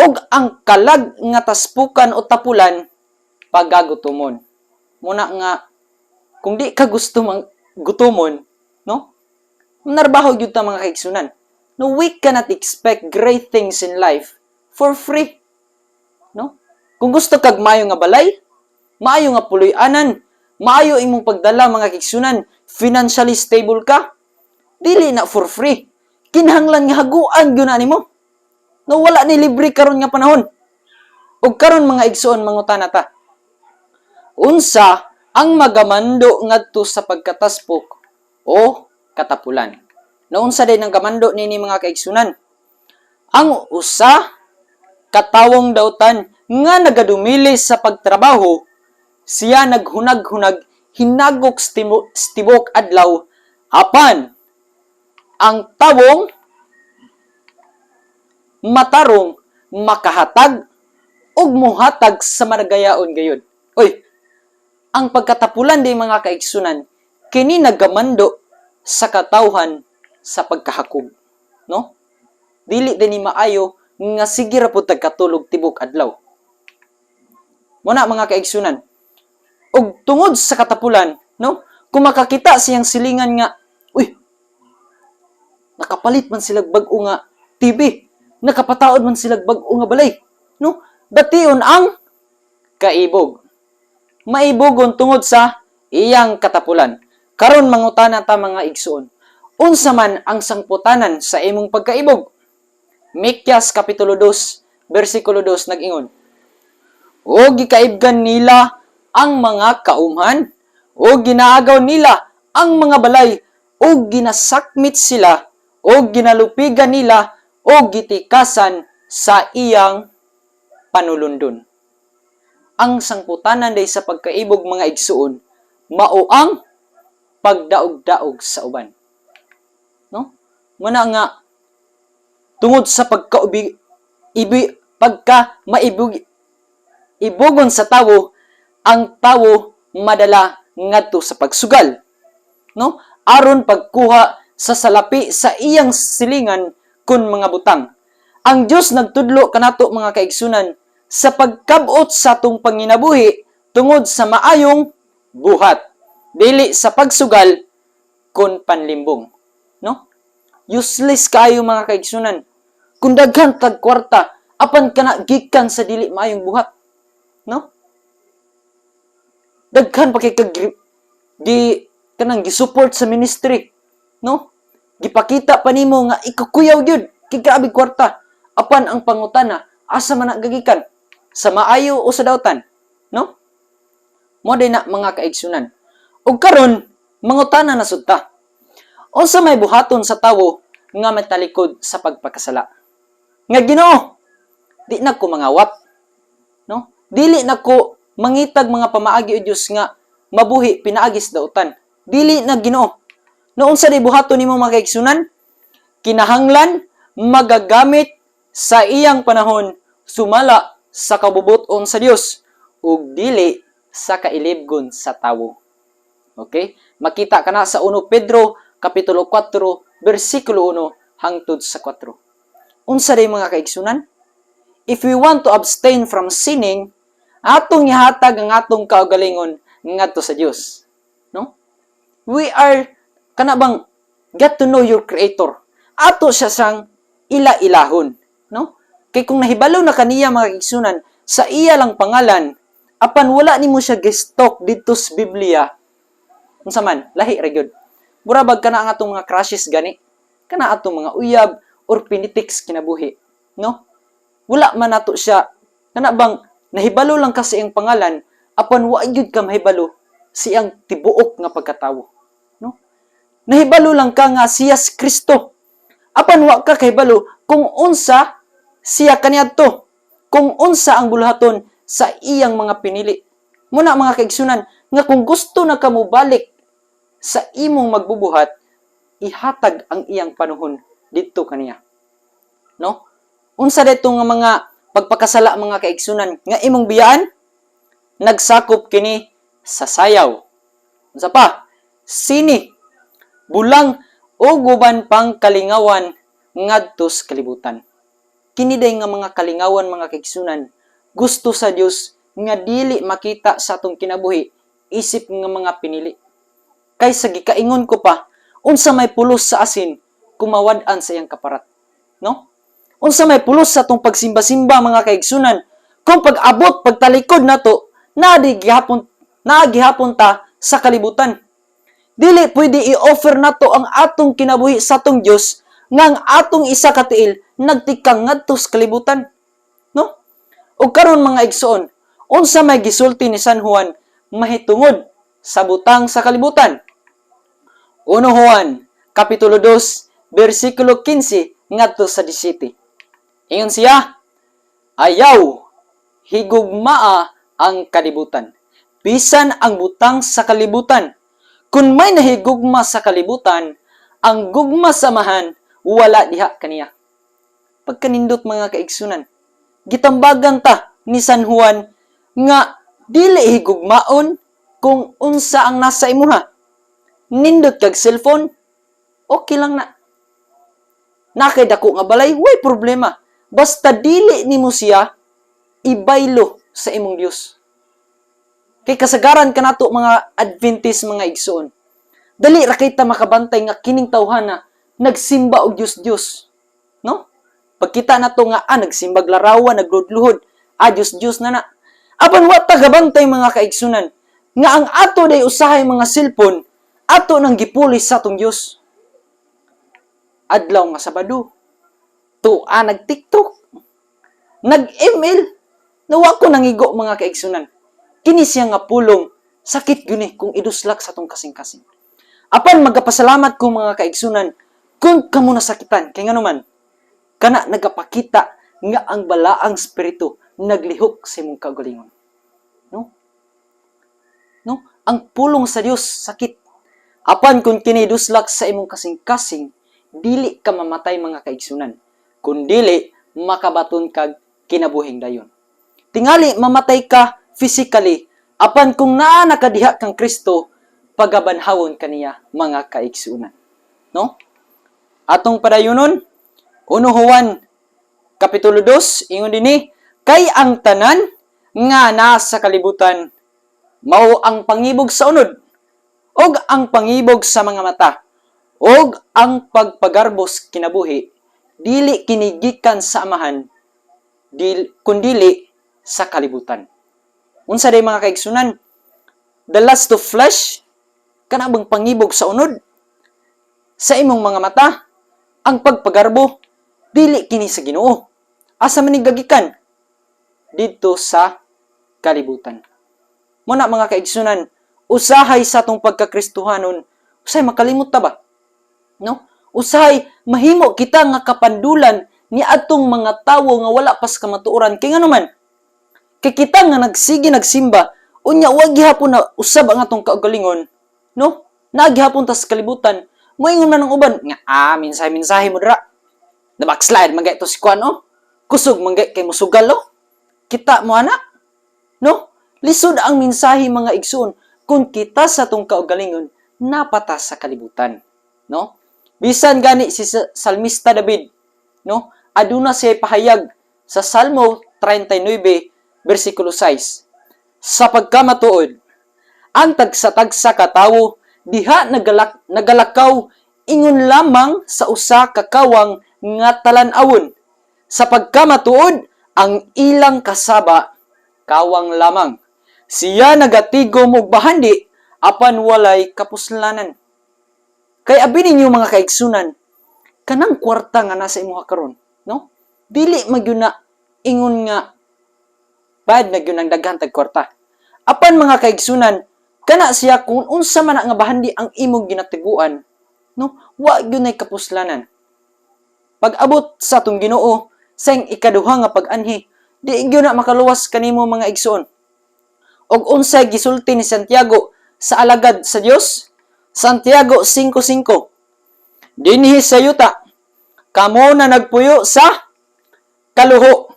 og ang kalag nga taspukan o tapulan, pagagutomon. Muna nga, kung di ka gusto gutomon, no? Narbaho gyud ta mga kaigsunan. No, we cannot expect great things in life for free. No? Kung gusto kag maayo nga balay, maayo nga puloy-anan, maayo imong pagdala mga kaigsunan, financially stable ka, dili na for free. Kinahanglan nga haguan gyud na nimo. No, wala ni libre karon nga panahon. Ug karon mga igsoon mangutana ta. Unsa ang magamando ngadto sa pagkataspok o katapulan? Naunsa day ng kamando nini mga kaigsunan. Ang usa katawong dautan nga nagadumili sa pagtrabaho, siya naghunag-hunag hinagok stibok adlaw apan ang tawong matarong makahatag ug muhatag sa maragayaon gayon. Oy, ang pagkatapulan day mga kaigsunan kini nagamando sa katawhan sa pagkahakog, no? Dili din ni maayo nga sige ra pud tagkatulog tibok adlaw. Muna mga kaigsunan. Og tungod sa katapulan, no? Kung makakita siyang silingan nga, uy, nakapalit man sila bag-o nga TV, nakapataod man sila bag-o nga balay, no? Bation ang kaibog. Maibogon tungod sa iyang katapulan. Karon mangutana ta mga igsuon. Unsa man ang sangputanan sa imong pagkaibog? Mikyas kapitulo 2, bersikulo 2 nag-ingon. O gikaibgan nila ang mga kaumhan, o ginaagaw nila ang mga balay, o ginasakmit sila, o ginalupigan nila, o gitikasan sa iyang panulundon. Ang sangputanan day sa pagkaibog mga igsuon, mao ang pagdaog-daog sa uban. No? Muna nga tungod sa ibugon sa tawo, ang tawo madala ngadto sa pagsugal, no? Aron pagkuha sa salapi sa iyang silingan kun mga butang. Ang Dios nagtudlo kanato mga kaigsunan sa pagkabot sa atong panginabuhi tungod sa maayong buhat, dili sa pagsugal kun panlimbong, no? Useless kayo mga kaigsunan. Kung daghan tag kwarta, apan kana gikan sa dili maayong buhat, no? Daghan pa kay kanang gisupport sa ministry, no? Gipakita pa nimo nga ikakuyaw gyud kay grabe kwarta. Apan ang pangutana, asa man gagikan? Sa maayo o sa dawtan, no? Mo din na mga kaigsunan. Ug karon mangutana na sud ta. Unsa may buhaton sa tawo nga matalikod sa pagpakasala? Nga Ginoo, di na ko mangawat, no? Dili na ko mangitag mga pamaagi o Dios nga mabuhi pinaagis dautan. Dili na Ginoo. No unsa di buhaton nimo mga kaigsunan? Kinahanglan magagamit sa iyang panahon sumala sa kabubuton sa Dios ug dili sa kailibgon sa tawo. Okay? Makita kana sa 1 Pedro kapitulo 4 bersikulo 1 hangtod sa 4. Unsa day mga kaigsunan? If we want to abstain from sinning, atong ihatag ang atong kaugalingon ngadto sa Dios, no? We are kanabang get to know your creator. Ato siya sang ila-ilahon, no? Kay kung nahibalo na kaniya mga kaigsunan sa iya lang pangalan, apan wala nimo siya gistok dito sa Biblia, unsa man lahi ra gyud. Murabag kana ang atong mga crushes gani, kana atong mga uyab or pinitiks kinabuhi, no? Wala man nato siya kana bang nahibalo lang kasi ang pangalan apan wa gyud ka mahibalo siyang tibuok nga pagkatawo, no? Nahibalo lang ka nga siya si Kristo apan wa ka kahibalo kung unsa siya kaniadto, kung unsa ang buluhaton sa iyang mga pinili. Muna mga kaigsunan nga kung gusto na ka mo balik sa imong magbubuhat, ihatag ang iyang panahon dito kaniya, no? Unsa dito nga mga pagpakasala mga kaigsunan nga imong biyaan, nagsakop kini sa sayaw. Unsa pa? Sini, bulang o guban pang kalingawan ngadto sa kalibutan. Kini day nga mga kalingawan mga kaigsunan, gusto sa Dios nga dili makita sa atong kinabuhi isip nga mga pinili. Kaysa gikaingon ko pa, unsa may pulos sa asin kumawad-an sa iyang kaparat, no? Unsa may pulos sa atong pagsimba-simba mga kaigsunan kung pag-abot pagtalikod nato gihapon ta sa kalibutan. Dili pwede i-offer nato ang atong kinabuhi sa atong Dios nga ang atong isa ka tiil nagtikang ngadto sa kalibutan, no? Ug karon mga igsoon, unsa may gisulti ni San Juan mahitungod sa butang sa kalibutan? 1 Juan kapitulo 2 bersikulo 15 ngadto sa 17. Ingon siya, ayaw higugmaa ang kalibutan. Bisan ang butang sa kalibutan. Kung may nahigugma sa kalibutan, ang gugma samahan wala diha kaniya. Pagkanindot mga kaigsunan, gitambagan ta ni San Juan nga dili higugmaon kung unsa ang nasa imuha. Nindot kag cellphone, okay lang na. Nakay dako nga balay, way problema. Basta dili nimo siya ibaylo sa imong Dios. Kay kasagaran kanato mga Adventist mga igsoon. Dali ra kita makabantay nga kining tawhana nagsimba og Dios. No? Pagkita nato nga nagsimbag larawan, nagludluhod, Dios na na. Apan wa ta gabantay mga kaigsunan nga ang ato day usahay mga cellphone ato nang gipulis sa atong Dios. Adlaw nga Sabado, tuwa nag-TikTok, nag-email, nawa ko nangigo mga kaigsunan. Kini siya nga pulong, sakit guni kung iduslak sa atong kasing-kasing. Apan magapasalamat ko mga kaigsunan kung kamo nasakitan. Kaya nga naman, kana nagapakita nga ang balaang spiritu naglihok sa imong kaugalingon. No? Ang pulong sa Dios sakit. Apan kung kini duslak sa imong kasing-kasing, dili ka mamatay mga kaigsunan. Kung dili, makabaton kag kinabuhing dayon. Tingali mamatay ka physically, apan kung naa nakadiha kang Kristo, pagabanhawon kaniya mga kaigsunan. No? Atong padayunon, 1 Juan Kapitulo 2, ingon dinhi, kay ang tanan nga nasa kalibutan, mao ang pangibog sa unod, og ang pangibog sa mga mata, og ang pagpagarbos kinabuhi, dili kinigikan sa amahan, kundili sa kalibutan. Unsa day mga kaigsunan? The lust of flesh, kanabang pangibog sa unod, sa imong mga mata, ang pagpagarbo, dili kini sa Ginoo. Asa man gagikan? Dito sa kalibutan. Muna mga kaigsunan, usahay sa atong pagkakristuhanon, usahay makalimot ta ba? No? Usahay mahimo kita nga kapandulan ni atong mga tawo nga wala pas kamatuoran. Kay ngano man? Kay kita nga nagsige nagsimba, unya wa gihapon na usab ang atong kaugalingon, no? Nagihapon ta sa kalibutan. Moingon man ang uban nga minsahe mo dira. Na backslide man to si Kuan, oh. Kusog man kay musugal, oh. Kita mo ana, no? Lisod ang mensahe mga igsoon kung kita sa atong kaugalingon napata sa kalibutan, no? Bisan gani si Salmista David, no? Aduna siya pahayag sa Salmo 39 bersikulo 6. Sa pagkamatuod, ang tagsa-tagsa ka tawo diha nagalakaw ingon lamang sa usa ka kawang nga talan-awon. Sa pagkamatuod, ang ilang kasaba kawang lamang. Siya nagatigom og bahandi apan walay kapuslanan. Kay abi ninyo mga kaigsunan, kanang kwarta nga nasa imuha karon, no? Dili magyuna ingon nga bad na gyud ang daghan tag kwarta. Apan mga kaigsunan, kana siya kung unsa man nga bahandi ang imong ginatiguan, no? Wa gyud nay kapuslanan. Pag abot sa atong Ginoo sa ikaduha nga pag-anhi, di gyud na makaluwas kanimo mga igsoon. Og unsay gisulti ni Santiago sa alagad sa Dios? Santiago 5:5. Dinhi sa yuta, kamo na nagpuyo sa kaluho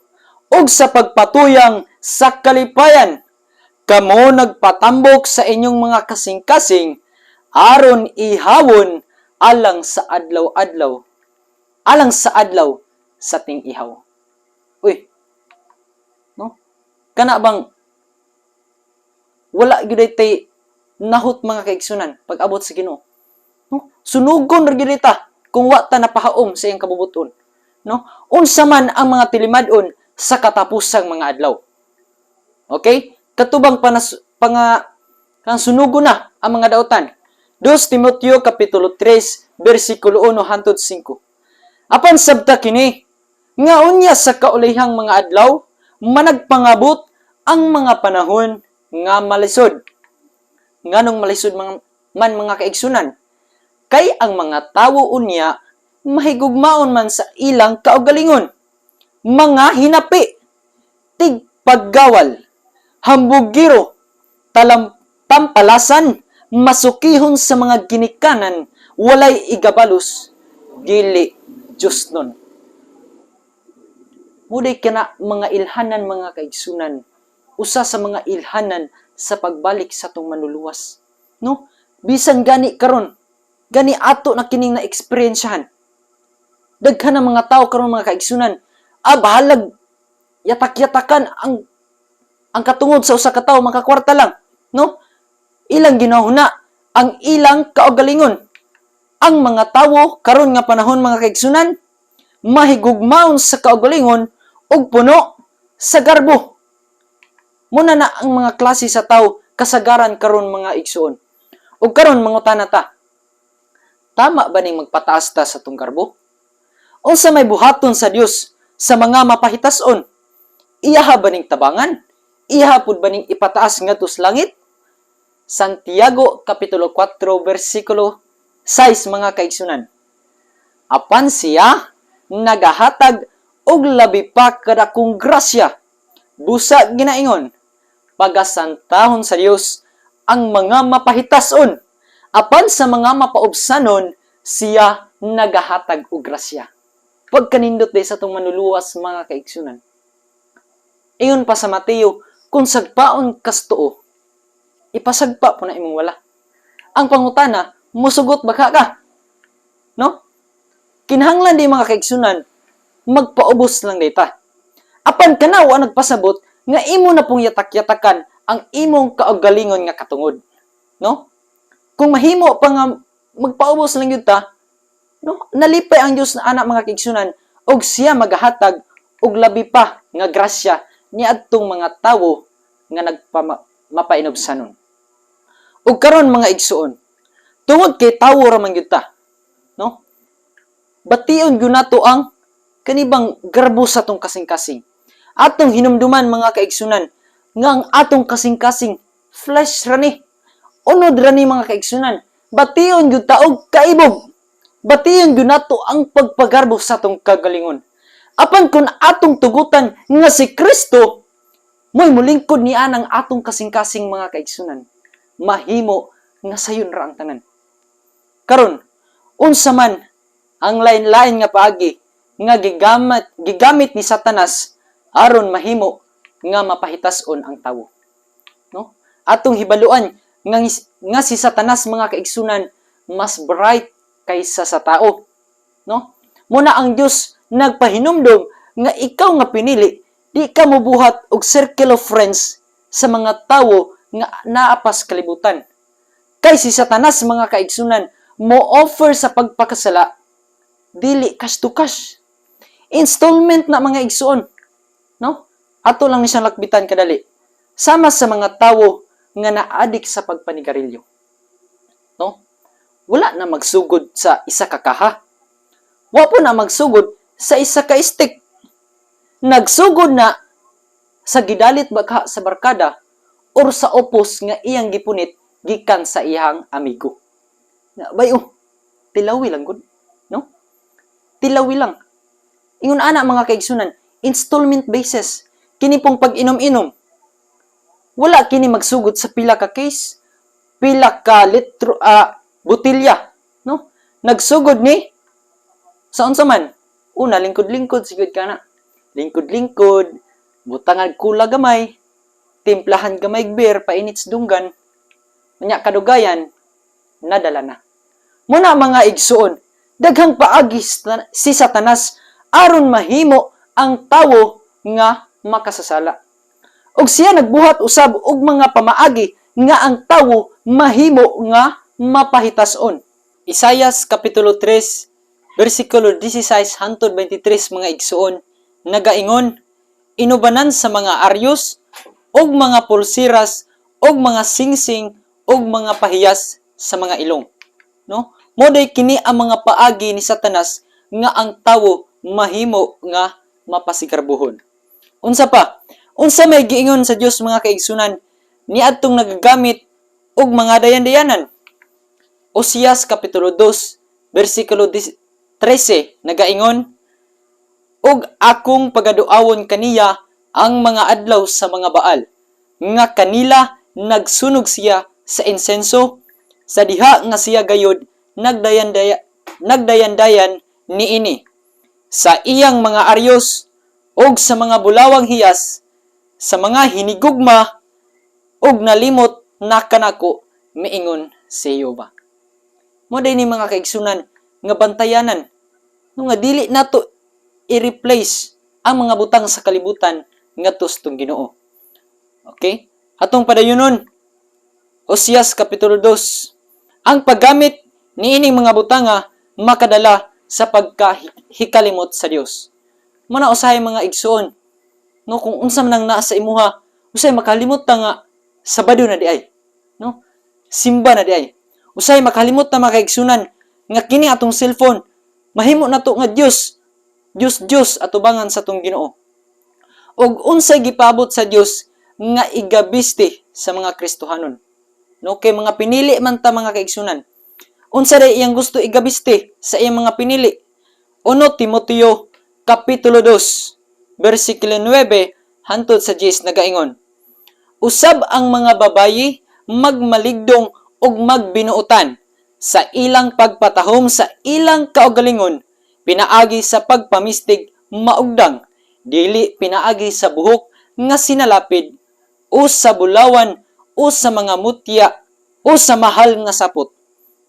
ug sa pagpatuyang sa kalipayan. Kamo nagpatambok sa inyong mga kasing-kasing aron ihawon alang sa adlaw-adlaw. Alang sa adlaw sa ting ihaw. Uy. No? Kana bang wala gyud tay nahut mga kaigsunan pag abot sa Ginoo. No? Sunugon ra gyud ta kung wa ta napahaom sa iyang kabubuton. No? Unsa man ang mga tilimadon sa katapusang mga adlaw. Okay? Katubang kang sunugon na ang mga dautan. 2 Timoteo Kapitulo 3 bersikulo 1 hangtod 5. Apan sabta kini, nga unya sa kaulihang mga adlaw, managpangabot ang mga panahon nga malisod. Nganong malisod man mga kaigsunan? Kay ang mga tawo unya mahigugmaon man sa ilang kaugalingon, mga hinapi, tigpaggawal, hambugiro, tampalasan, masukihon sa mga ginikanan, walay igabalos, dili Diyos nun. Muday ka na mga ilhanan, mga kaigsunan, usa sa mga ilhanan sa pagbalik sa tong manluluwas. No? Bisan gani karon, gani ato na kining na eksperyensyahan. Daghan ng mga tao karon mga kaigsunan, bahalag yatak-yatakan ang katungod sa usa ka tawo makakwarta lang, no? Ilang ginahuna ang ilang kaugalingon. Ang mga tawo karon nga panahon mga kaigsunan, mahigugmaon sa kaugalingon ug puno sa garbo. Muna na ang mga klase sa tawo kasagaran karon mga igsuon. Ug karon mangutana ta, tama ba ning magpataas ta sa tong garbo? Unsa may buhaton sa Dios sa mga mapahitason? Iyaha ba ning tabangan? Iyaha pud ba ning ipataas ngadto sa langit? Santiago kapitulo 4 bersikulo 6 mga kaigsunan. Apan siya nagahatag og labi pa kadakong grasya. Busa ginaingon, pagasantahon sa Dios ang mga mapahitason. Apan sa mga mapaubsanon, siya nagahatag og grasya. Pagkanindot day sa tong manluluwas mga kaigsunan. Iyon pa sa Mateo, kung sagpaon kastuo, ipasagpa po na imong wala. Ang pangutana, musugot baka ka? No? Kinahanglan di mga kaigsunan, magpaubos lang data. Apan kanawa nagpasabot nga imo na pong yatak-yatakan ang imong kaugalingon nga katungod. No? Kung mahimo pa nga magpaubos lang yun ta, no? Nalipay ang Diyos na anak mga kaigsunan og siya magahatag og labi pa nga grasya niadtong mga tawo nga mapainobsanon. Ug karon mga igsuon, tungod kay tawo ra man gyud ta, no? Bation gyud nato ang kanibang garbo sa atong kasing-kasing. Atong hinumduman mga kaigsunan nga ang atong kasing-kasing flesh ra ni. Unod ra ni mga kaigsunan. Bation gyud ta og kaibog. Bation gyud nato ang pagpagarbo sa atong kagalingon. Apan kung atong tugutan nga si Kristo, mo'y mulingkod niya ang atong kasing-kasing mga kaigsunan. Mahimo nga sayon ra ang tanan. Karon, unsa man ang lain-lain nga paagi nga gigamit ni Satanas aron mahimo nga mapahitason ang tawo. No? Atong hibaluan nga si Satanas mga kaigsunan mas bright kaysa sa tao. No? Muna ang Dios nagpahinumdom nga ikaw nga pinili, di ka mobuhat og circle of friends sa mga tawo nga naapas kalibutan. Kay si Satanas mga kaigsunan mo offer sa pagpakasala dili cash to cash. Installment na mga igsuon. No? Ato lang ni siyang lakbitan kadali. Sama sa mga tawo nga naadik sa pagpanigarilyo. No? Wala na magsugod sa isa ka kaha. Wa po na magsugod sa isa ka stick. Nagsugod na sa gidalit baka sa barkada or sa opos nga iyang gipunit gikan sa iyang amigo. Bayo, tilawi lang gud, no? Tilawi lang. Ingon ana mga kaigsunan, installment basis. Kini pong pag-inom-inom. Wala kini magsugod sa pila ka case, pila ka litro, botilya, no? Nagsugod ni sa unsa man. Una, lingkod-lingkod sigud kana. Lingkod-lingkod, butangan kula gamay, timplahan gamay beer, painits dunggan, unya kadugayan, nadala na. Muna mga igsuon, daghang paagi si Satanas aron mahimo ang tawo nga makasasala. Og siya nagbuhat usab og mga pamaagi nga ang tawo mahimo nga mapahitason. Isaias kapitulo 3 bersikulo 16 hangtod 23 mga igsuon nagaingon, inubanan sa mga aryos og mga pulsiras og mga singsing og mga pahiyas sa mga ilong. No? Moday kini ang mga paagi ni Satanas nga ang tawo mahimo nga mapasigarbuhon. Unsa pa? Unsa may giingon sa Dios mga kaigsunan niadtong nagagamit og mga dayan-dayanan? Oseas kapitulo 2 bersikulo 13 13 nagaingon, ug akong pagaduawon kaniya ang mga adlaw sa mga baal, nga kanila nagsunog siya sa insenso, sa diha nga siya gayud nagdayan-dayan niini, sa iyang mga aryos, ug sa mga bulawang hiyas, sa mga hinigugma, ug nalimot na kanako, miingon si Jehova. Mo day ni mga kaigsunan nga bantayanan, no nga dili nato i-replace ang mga butang sa kalibutan ngadto sa Ginoo. Okay? Atong padayunon, Oseas Kapitulo 2. Ang paggamit niining mga butanga makadala sa pagkahikalimot sa Dios. Muna usahay mga igsuon, no, kung unsa man naa sa imuha, usay makalimot ta nga Sabado na diay, no? Simba na diay. Usay makalimot ta mga kaigsunan nga kini atong cellphone mahimo nato nga Dios atubangan sa atong Ginoo. Og unsay gipabot sa Dios nga igabiste sa mga Kristohanon. No, kay mga pinili man ta mga kaigsunan. Unsa day iyang gusto igabiste sa iyang mga pinili? 1 Timoteo Kapitulo 2, versikulo 9 hangtod sa 10 nagaingon, usab ang mga babayi magmaligdong ug magbinuotan sa ilang pagpatahom sa ilang kaugalingon, pinaagi sa pagpamistig maugdang, dili pinaagi sa buhok nga sinalapid, o sa bulawan, o sa mga mutya, o sa mahal nga sapot,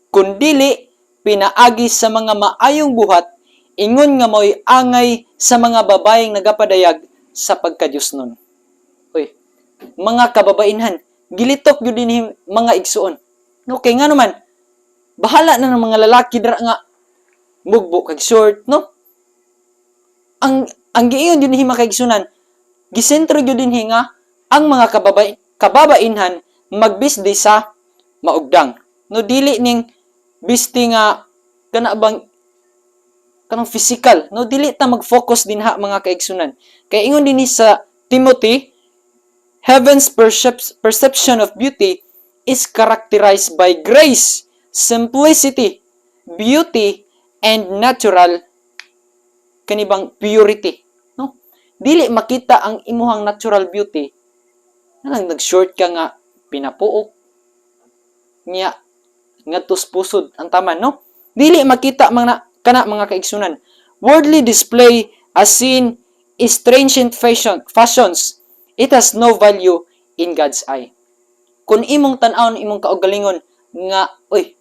kundili pinaagi sa mga maayong buhat, ingon nga mo'y angay sa mga babayeng nagapadayag sa pagkadyusnon. Uy, mga kababainhan, gilitok yun din mga igsuon. No, kay nga naman, bahala na ng mga lalaki dira nga mugbo kag short, no? Ang giingon yun mga kaigsunan, gisentro yun din nga ang mga kababainhan magbisdi sa maugdang. No, dili ning bisti nga kanang physical, no, dili ta mag-focus din ha mga kaigsunan. Kay ingon din sa Timothy, heaven's perception of beauty is characterized by grace, simplicity, beauty, and natural kanibang purity. No? Dili makita ang imuhang natural beauty na nag-short ka nga pinapuok niya ngadtos pusod ang taman, no? Dili makita kana mga kaigsunan. Worldly display as seen is transient fashions. It has no value in God's eye. Kung imong tan-awon, imong kaugalingon nga, oy,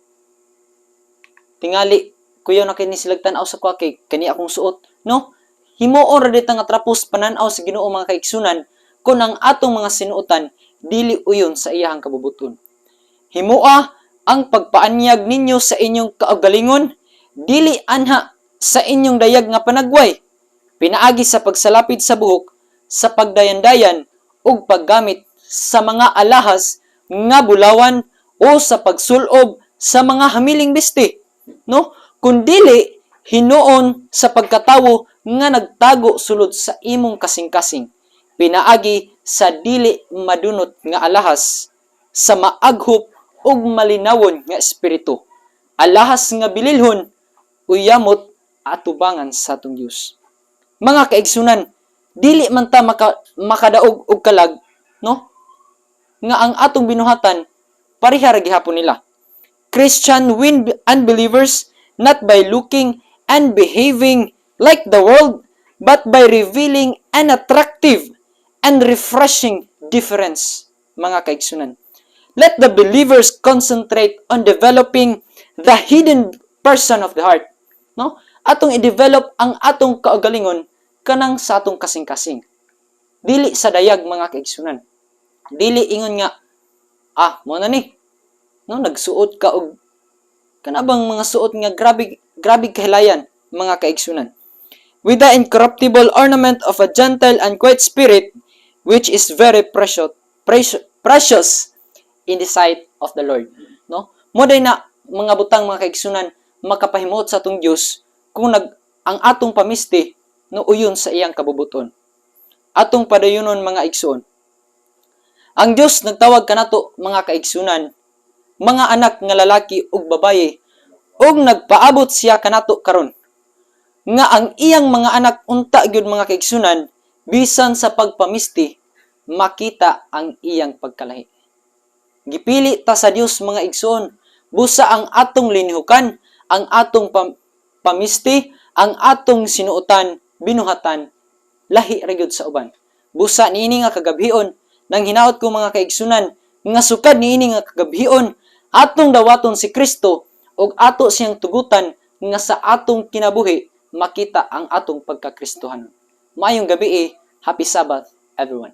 tingali, kuya na kini silag tan-aw sa kwa kay kani akong suot, no? Himuon ra dita nga trapos panan-aw sa Ginoo mga kaigsunan kun ang atong mga sinuotan dili uyon sa iyahang kabubuton. Himua ang pagpaanyag ninyo sa inyong kaugalingon dili anha sa inyong dayag nga panagway, pinaagi sa pagsalapid sa buhok, sa pagdayan-dayan ug paggamit sa mga alahas nga bulawan o sa pagsulob sa mga hamiling bisti, no? Kundili hinuon sa pagkatawo nga nagtago sulod sa imong kasing-kasing, pinaagi sa dili madunot nga alahas, sa maaghop ug malinawon nga espiritu, alahas nga bililhon uyamot atubangan sa atong Dios. Mga kaigsunan, dili man ta makadaog og kalag, no? Nga ang atong binuhatan pareha ra gihapon nila. Christian win unbelievers not by looking and behaving like the world, but by revealing an attractive and refreshing difference. Mga kaigsunan, let the believers concentrate on developing the hidden person of the heart. No? Atong i-develop ang atong kaugalingon kanang sa atong kasing-kasing. Dili sa dayag mga kaigsunan. Dili ingon nga, mo na ni. No, nagsuot ka og kanabang mga suot nga grabe kahilayan mga kaigsunan. With the incorruptible ornament of a gentle and quiet spirit, which is very precious in the sight of the Lord. No? Moday na mga butang mga kaigsunan makapahimuot sa atong Dios kung ang atong pamisti no uyon sa iyang kabubuton. Atong padayunon mga igsoon. Ang Dios nagtawag kanato mga kaigsunan, mga anak nga lalaki ug babaye, ug nagpaabot siya kanato karon nga ang iyang mga anak unta gyud mga kaigsunan bisan sa pagpamisti makita ang iyang pagkalahi. Gipili ta sa Dios mga igsoon, busa ang atong linhukan, ang atong pamisti, ang atong sinuotan, binuhatan, lahi ra gyud sa uban. Busa niini nga kagabhion nang hinaot ko mga kaigsunan nga sukad niini nga kagabhion atong dawaton si Kristo ug ato siyang tugutan nga sa atong kinabuhi makita ang atong pagkakristohan. Maayong gabi, happy Sabbath everyone.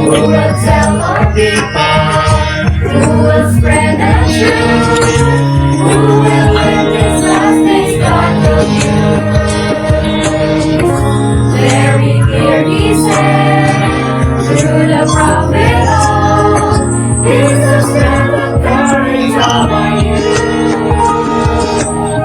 Who will tell all people? Who will spread the truth? Who will witness last day's gospel news? Very clear he said, through the prophet all, he's the strength and courage of our youth.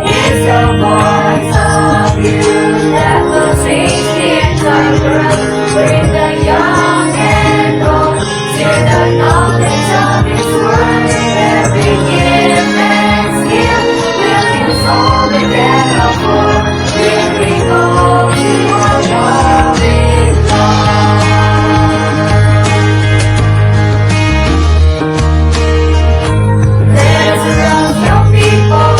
It's the voice of youth that will change the entire world. Bring the young and old to the knowledge of His word. Every gift and skill will use all we can afford. Will we go to our loving Lord? There's a rush of people,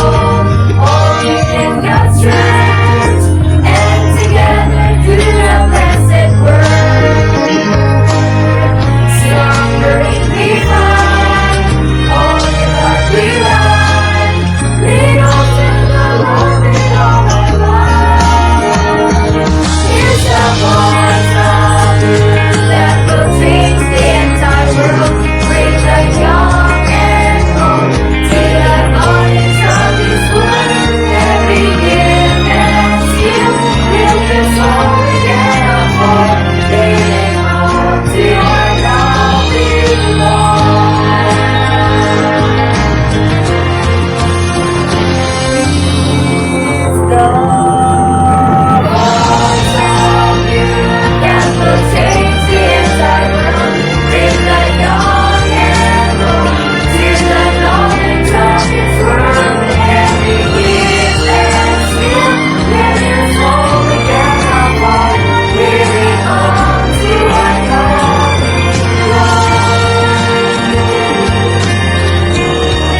all within God's strength, and together do the blessed word. Slumbering we find, all in heart we run, lead on to the Lord with all our might. It's the voice of youth that will change the entire world. Bring the young and old to the knowledge of His word. Every gift and skill will use all we can afford. Leading all to our loving Lord. The voice of youth that will change the entire world. Bring the young and old to the knowledge of His word. Every gift and skill will use all we can afford. Leading on to our loving Lord. We go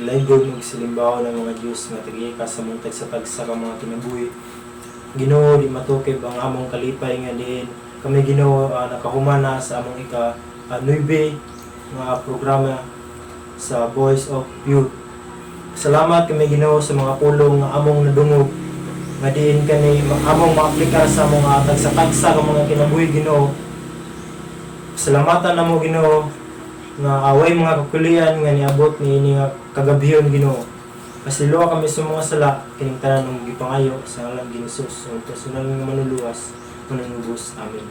Milaygod magsilimbaho ng mga Diyos nga tigika sa muntag sa tagsa ka mga kinabuhi. Ginoo di matukib ang among kalipay nga diin. Kami Ginoo nakahumana sa among ika 9 nga programa sa Voice of Youth. Salamat kami Ginoo sa mga pulong nga among nadungog nga diin kani among maaplika sa mga tagsa-tagsa ka mga kinabuhi Ginoo. Salamatan namo Ginoo nga away mga kakulian nga niabot ni nga kagabhiyon Ginoo. Pasiluwa kami sa mga sala kining tanan ng gipangayo sa ngalan ni Jesus ug personal nga manuluwas manunubos. Amen.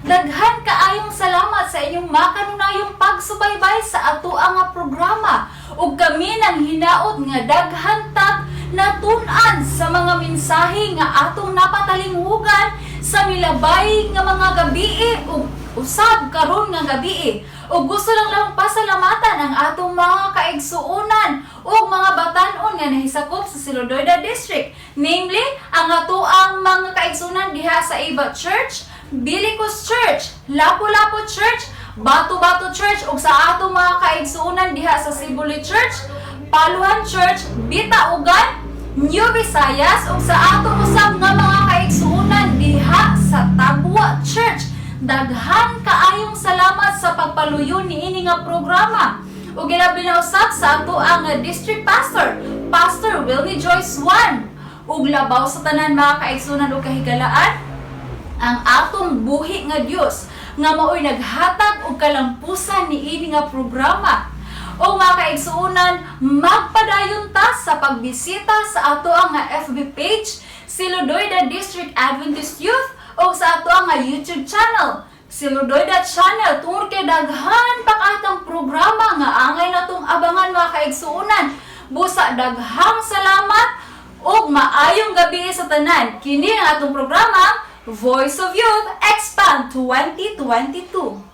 Daghan kaayong salamat sa inyong makanunayong pagsubaybay sa ato nga programa ug kami nang hinaot nga daghan tag natun-an sa mga mensahe nga atong napatalinghugan sa milabay nga mga gabii ug usab karon nga gabii. Ug gusto lang pasalamatan ang atong mga kaigsuonan ug mga batan-on nga nahisakop sa Silodoida District, namely ang atoang mga kaigsuonan diha sa Iba Church, Bilicos Church, Lapu-Lapu Church, Batu-Batu Church ug sa atong mga kaigsuonan diha sa Sibuli Church, Paluhan Church, Bitaugan, New Visayas ug sa atong usab nga mga kaigsuonan diha sa Tagwa Church. Daghan kaayong salamat sa pagpaluyon niini nga programa. Ug ilabi na usab sa ato ang district pastor Pastor Wilnie Joyce 1. Ug labaw sa tanan mga kaigsunan ug kahigalaan, ang atong buhi nga Dios nga mao'y naghatag og kalampusan niini nga programa. O mga kaigsuunan, magpadayon ta sa pagbisita sa ato ang FB page, Silodoida District Adventist Youth, o sa ato ang YouTube channel, Silodoida Channel, tungod kay daghan pa katang programa nga angay natong abangan mga kaigsuunan. Busa daghang salamat ug maayong gabi sa tanan. Kini ang atong programa, Voice of Youth Expand 2022.